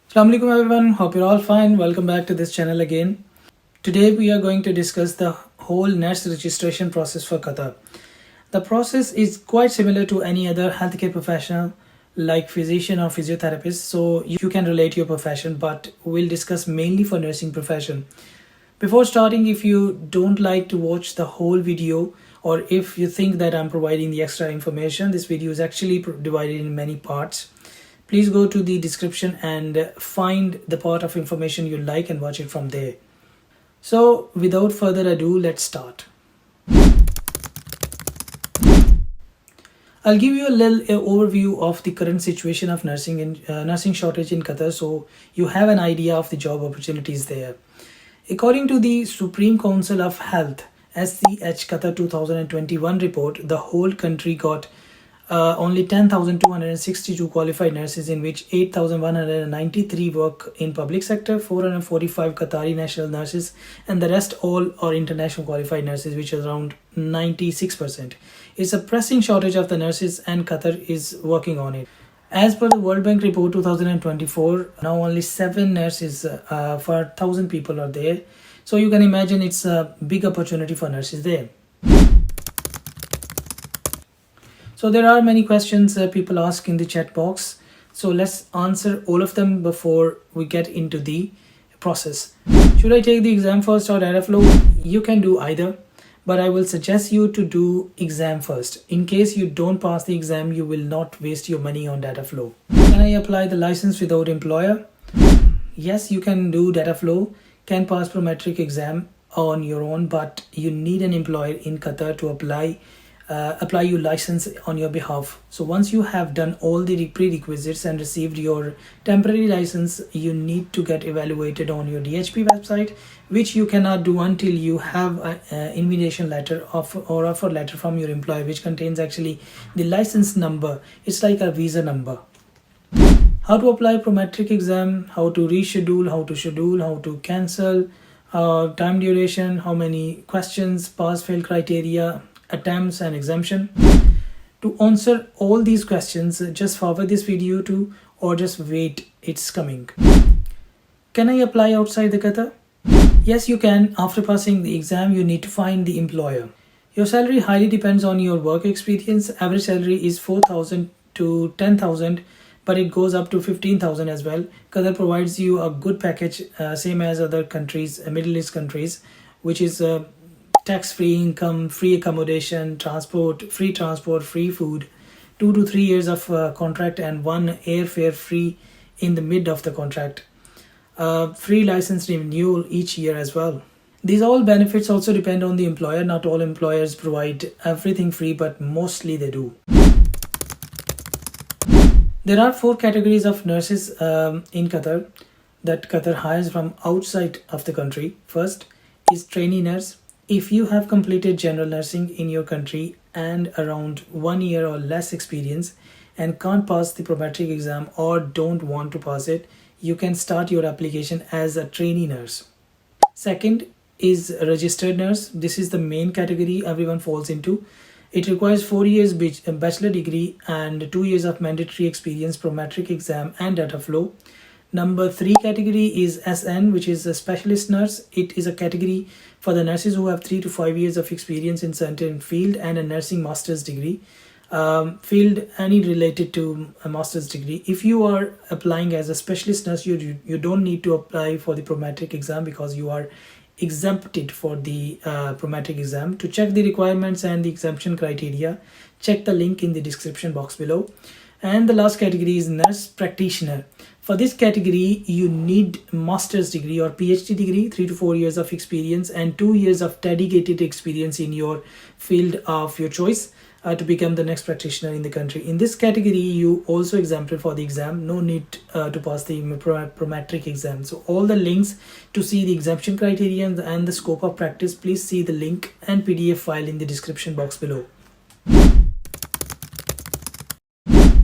Assalamu alaikum everyone, hope you're all fine. Welcome back to this channel again. Today we are going to discuss the whole nurse registration process for Qatar. The process is quite similar to any other healthcare professional like physician or physiotherapist, so you can relate your profession, but we'll discuss mainly for nursing profession. Before starting, if you don't like to watch the whole video or if you think that I'm providing the extra information, this video is actually divided in many parts. Please go to the description and find the part of information you like and watch it from there. So without further ado, let's start. I'll give you a little overview of the current situation of nursing shortage in Qatar, so you have an idea of the job opportunities there. According to the Supreme Council of Health (SCH) Qatar 2021 report, the whole country got only 10,262 qualified nurses, in which 8,193 work in public sector, 445 Qatari national nurses, and the rest all are international qualified nurses, which is around 96%. It's a pressing shortage of the nurses and Qatar is working on it. As per the World Bank report 2024, now only 7 nurses for 1,000 people are there. So you can imagine it's a big opportunity for nurses there. So there are many questions people ask in the chat box. So let's answer all of them before we get into the process. Should I take the exam first or data flow? You can do either, but I will suggest you to do exam first. In case you don't pass the exam, you will not waste your money on data flow. Can I apply the license without employer? Yes, you can do data flow, can pass Promatric exam on your own, but you need an employer in Qatar to apply your license on your behalf. So once you have done all the prerequisites and received your temporary license, you need to get evaluated on your DHP website, which you cannot do until you have an invitation letter or offer letter from your employer, which contains actually the license number. It's like a visa number. How to apply Promatric exam, how to reschedule, how to schedule, how to cancel, time duration, how many questions, pass-fail criteria, attempts and exemption. To answer all these questions, just forward this video to or just wait, it's coming. Can I apply outside the Qatar? Yes, you can. After passing the exam, you need to find the employer. Your salary highly depends on your work experience. Average salary is 4,000 to 10,000, but it goes up to 15,000 as well. Qatar provides you a good package, same as other countries, Middle East countries, which is tax-free income, free accommodation, free transport, free food, 2 to 3 years of contract and 1 airfare free in the mid of the contract. Free license renewal each year as well. These all benefits also depend on the employer. Not all employers provide everything free, but mostly they do. There are 4 categories of nurses in Qatar that Qatar hires from outside of the country. First is trainee nurse. If you have completed general nursing in your country and around 1 year or less experience and can't pass the Promatric exam or don't want to pass it, you can start your application as a trainee nurse. Second is a registered nurse. This is the main category everyone falls into. It requires 4 years bachelor degree and 2 years of mandatory experience, Promatric exam and data flow. Number 3 category is SN, which is a specialist nurse. It is a category for the nurses who have 3 to 5 years of experience in certain field and a nursing master's degree. Field any related to a master's degree. If you are applying as a specialist nurse, you don't need to apply for the Promatric exam because you are exempted for the Promatric exam. To check the requirements and the exemption criteria, check the link in the description box below. And the last category is nurse practitioner. For this category, you need master's degree or PhD degree, 3 to 4 years of experience and 2 years of dedicated experience in your field of your choice to become the next practitioner in the country. In this category, you also exempted for the exam. No need to pass the Promatric exam. So all the links to see the exemption criteria and the scope of practice, please see the link and PDF file in the description box below.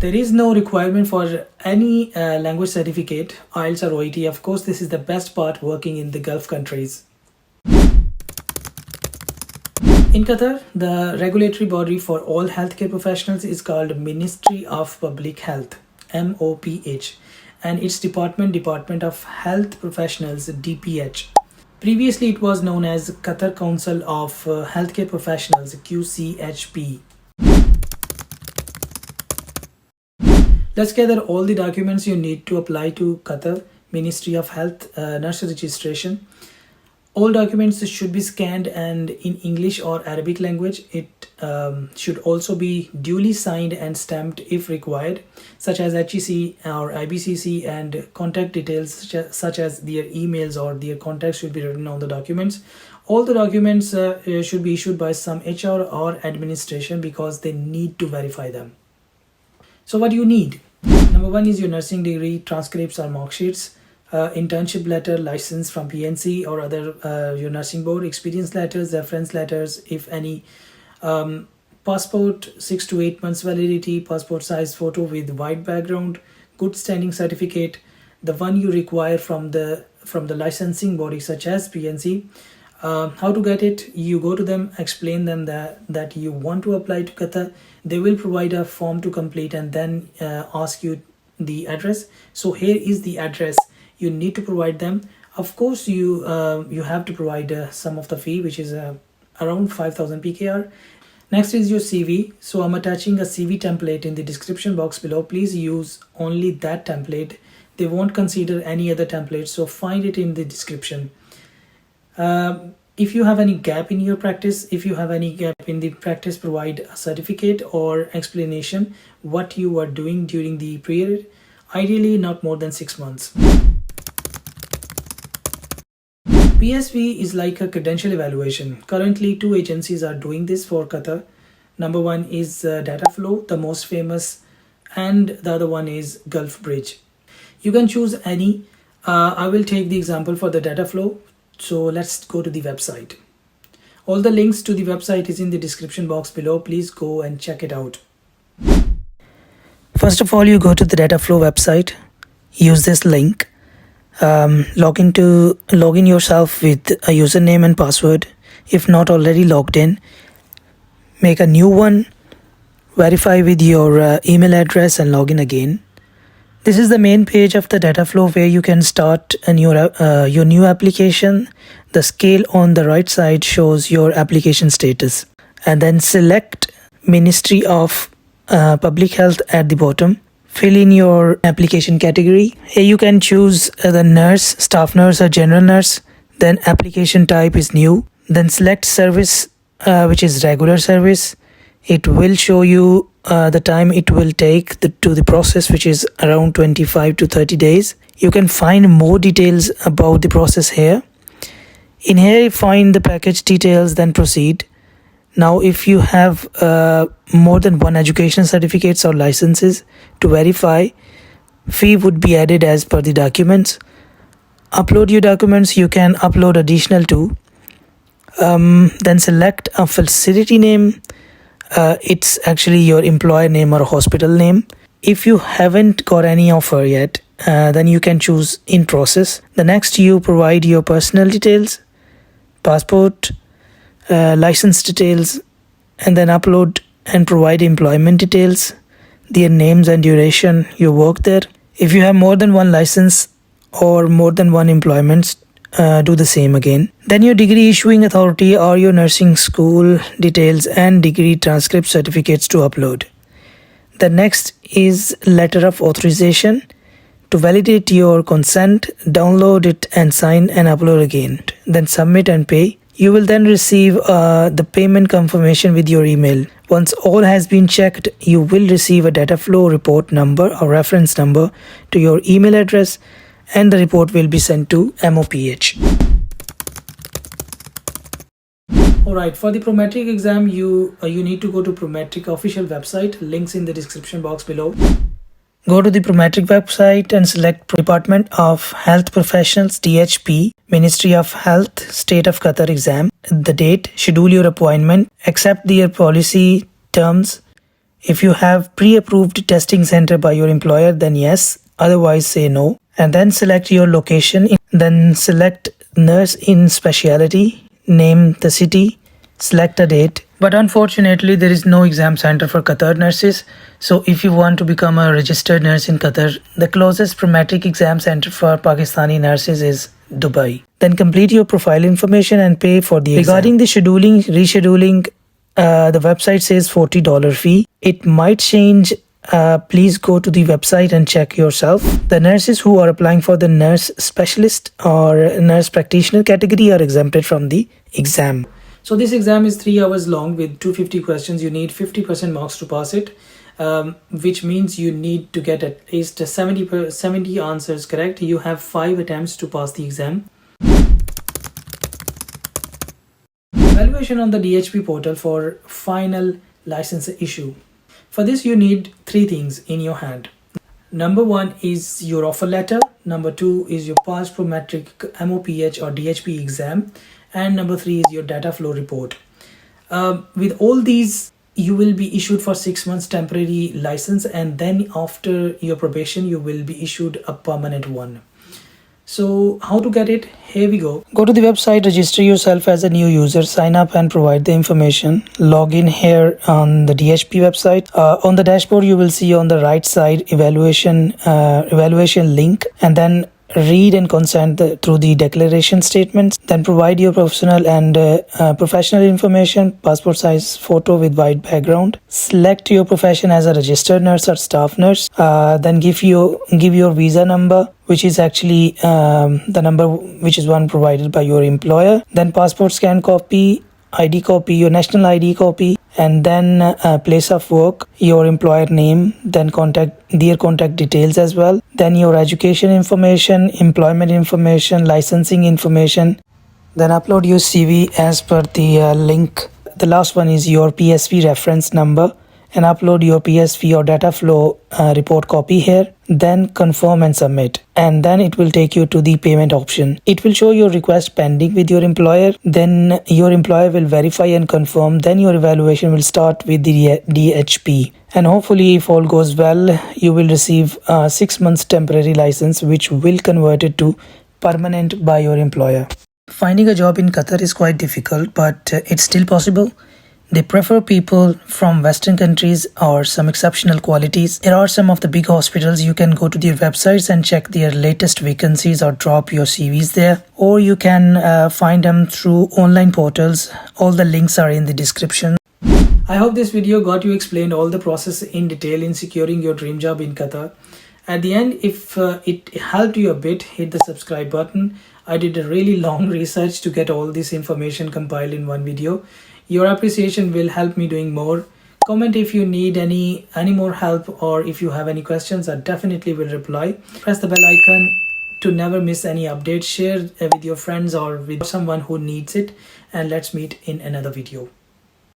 There is no requirement for any language certificate, IELTS or OET. Of course, this is the best part working in the Gulf countries. In Qatar, the regulatory body for all healthcare professionals is called Ministry of Public Health, MOPH. and its Department of Health Professionals, DPH. Previously, it was known as Qatar Council of Healthcare Professionals, QCHP. Let's gather all the documents you need to apply to Qatar Ministry of Health nurse registration. All documents should be scanned and in English or Arabic language. It should also be duly signed and stamped if required, such as HEC or IBCC, and contact details such as their emails or their contacts should be written on the documents. All the documents should be issued by some HR or administration because they need to verify them. So what do you need? Number one is your nursing degree, transcripts or mark sheets, internship letter, license from PNC or other your nursing board, experience letters, reference letters if any, passport 6 to 8 months validity, passport size photo with white background, good standing certificate, the one you require from the licensing body such as PNC. How to get it? You go to them, explain them that you want to apply to Qatar. They will provide a form to complete and then ask you the address. So here is the address. You need to provide them. Of course, you have to provide some of the fee, which is around 5,000 PKR. Next is your CV. So I'm attaching a CV template in the description box below. Please use only that template. They won't consider any other template, so find it in the description. If you have any gap in your practice, provide a certificate or explanation what you are doing during the period, ideally not more than 6 months. PSV is like a credential evaluation. Currently, 2 agencies are doing this for Qatar. Number one is Dataflow, the most famous, and the other one is Gulf Bridge. You can choose any. I will take the example for the Dataflow. So let's go to the website. All the links to the website is in the description box below. Please go and check it out. First of all, you go to the Dataflow website. Use this link. Log in yourself with a username and password. If not already logged in, make a new one. Verify with your email address and log in again. This is the main page of the Dataflow where you can start your new application. The scale on the right side shows your application status. And then select Ministry of Public Health at the bottom. Fill in your application category. Here you can choose the nurse, staff nurse or general nurse. Then application type is new. Then select service, which is regular service. It will show you the time it will take to the process, which is around 25 to 30 days. You can find more details about the process here. In here, you find the package details, then proceed. Now, if you have more than one education certificates or licenses to verify, fee would be added as per the documents. Upload your documents. You can upload additional too. Then select a facility name. It's actually your employer name or hospital name. If you haven't got any offer yet, then you can choose in process. The next, you provide your personal details, passport, license details, and then upload and provide employment details, their names and duration you work there. If you have more than one license or more than one employment, do the same again. Then your degree issuing authority or your nursing school details and degree transcript certificates to upload. The next is letter of authorization. To validate your consent, download it and sign and upload again. Then submit and pay. You will then receive the payment confirmation with your email. Once all has been checked, you will receive a Dataflow report number or reference number to your email address, and the report will be sent to MOPH. Alright, for the Promatric exam, you need to go to Promatric official website. Links in the description box below. Go to the Promatric website and select Department of Health Professionals, DHP, Ministry of Health, State of Qatar exam. The date, schedule your appointment, accept their policy terms. If you have pre-approved testing center by your employer, then yes, otherwise say no. And then select your location, then select nurse in specialty, name the city, select a date. But unfortunately, there is no exam center for Qatar nurses. So if you want to become a registered nurse in Qatar, the closest Promatric exam center for Pakistani nurses is Dubai. Then complete your profile information and pay for the exam. Regarding the rescheduling, the website says $40 fee. It might change. Please go to the website and check yourself. The nurses who are applying for the nurse specialist or nurse practitioner category are exempted from the exam. So this exam is 3 hours long with 250 questions. You need 50% marks to pass it, which means you need to get at least 70 answers correct. You have 5 attempts to pass the exam. Evaluation on the DHP portal for final license issue. For this, you need 3 things in your hand. Number 1 is your offer letter. Number 2 is your past Promatric MOPH or DHP exam. And number 3 is your data flow report. With all these, you will be issued for 6 months temporary license, and then after your probation, you will be issued a permanent one. So how to get it? Here we go. Go to the website, register yourself as a new user, sign up and provide the information. Log in here on the DHP website. On the dashboard, you will see on the right side evaluation link, and then read and consent through the declaration statements. Then provide your professional information, passport size photo with white background. Select your profession as a registered nurse or staff nurse. Then give your visa number, which is actually the number which is one provided by your employer. Then passport scan copy, ID copy, your national ID copy, and then place of work, your employer name, then their contact details as well, then your education information, employment information, licensing information. Then upload your CV as per the link. The last one is your PSV reference number, and upload your PSV or data flow report copy here. Then confirm and submit, and then it will take you to the payment option. It will show your request pending with your employer. Then your employer will verify and confirm. Then your evaluation will start with the DHP, and hopefully, if all goes well, you will receive 6 months temporary license, which will convert it to permanent by your employer. Finding a job in Qatar is quite difficult, but it's still possible. They prefer people from Western countries or some exceptional qualities. There are some of the big hospitals. You can go to their websites and check their latest vacancies or drop your CVs there. Or you can find them through online portals. All the links are in the description. I hope this video got you explained all the process in detail in securing your dream job in Qatar. At the end, if it helped you a bit, hit the subscribe button. I did a really long research to get all this information compiled in one video. Your appreciation will help me doing more. Comment if you need any more help, or if you have any questions. I definitely will reply. Press the bell icon to never miss any updates. Share with your friends or with someone who needs it. And let's meet in another video.